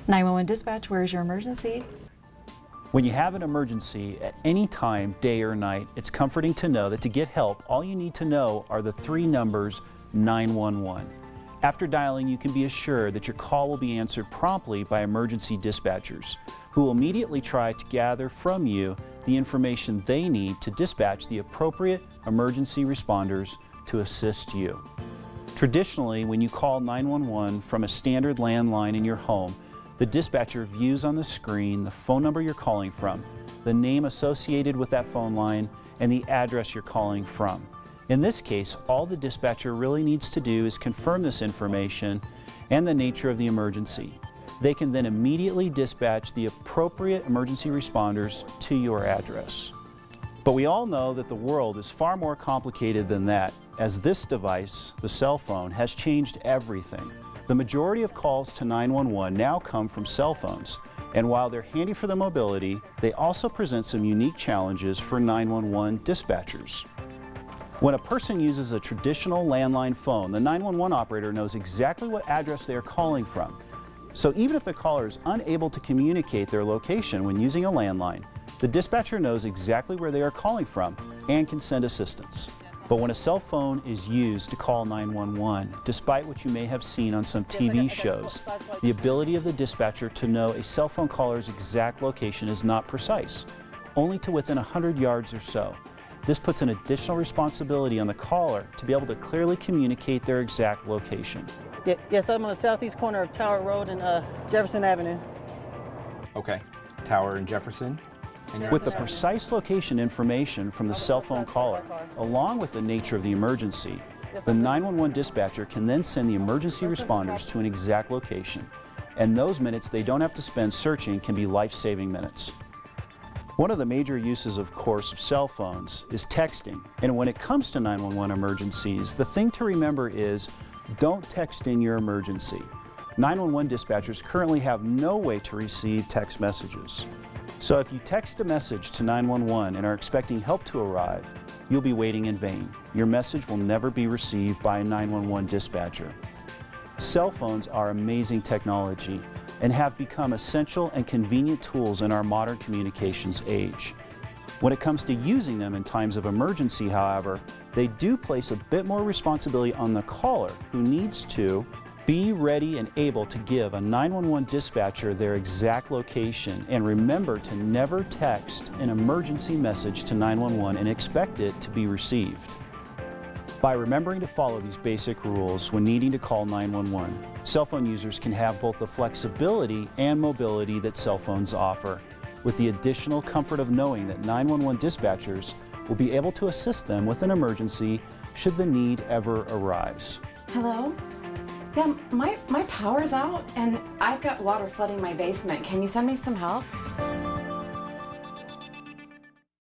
911 dispatch, where is your emergency? When you have an emergency at any time, day or night, it's comforting to know that to get help, all you need to know are the 3 numbers 911. After dialing, you can be assured that your call will be answered promptly by emergency dispatchers, who will immediately try to gather from you the information they need to dispatch the appropriate emergency responders to assist you. Traditionally, when you call 911 from a standard landline in your home, the dispatcher views on the screen the phone number you're calling from, the name associated with that phone line, and the address you're calling from. In this case, all the dispatcher really needs to do is confirm this information and the nature of the emergency. They can then immediately dispatch the appropriate emergency responders to your address. But we all know that the world is far more complicated than that, as this device, the cell phone, has changed everything. The majority of calls to 911 now come from cell phones, and while they're handy for the mobility, they also present some unique challenges for 911 dispatchers. When a person uses a traditional landline phone, the 911 operator knows exactly what address they are calling from. So even if the caller is unable to communicate their location when using a landline, the dispatcher knows exactly where they are calling from and can send assistance. But when a cell phone is used to call 911, despite what you may have seen on some TV shows, the ability of the dispatcher to know a cell phone caller's exact location is not precise, only to within 100 yards or so. This puts an additional responsibility on the caller to be able to clearly communicate their exact location. Yes, I'm on the southeast corner of Tower Road and Jefferson Avenue. Okay, Tower and Jefferson. With the precise location information from the cell phone caller, along with the nature of the emergency, the 911 dispatcher can then send the emergency responders to an exact location. And those minutes they don't have to spend searching can be life-saving minutes. One of the major uses, of course, of cell phones is texting. And when it comes to 911 emergencies, the thing to remember is don't text in your emergency. 911 dispatchers currently have no way to receive text messages. So if you text a message to 911 and are expecting help to arrive, you'll be waiting in vain. Your message will never be received by a 911 dispatcher. Cell phones are amazing technology and have become essential and convenient tools in our modern communications age. When it comes to using them in times of emergency, however, they do place a bit more responsibility on the caller, who needs to be ready and able to give a 911 dispatcher their exact location, and remember to never text an emergency message to 911 and expect it to be received. By remembering to follow these basic rules when needing to call 911, cell phone users can have both the flexibility and mobility that cell phones offer, with the additional comfort of knowing that 911 dispatchers will be able to assist them with an emergency should the need ever arise. Hello? Yeah, my power's out and I've got water flooding my basement. Can you send me some help?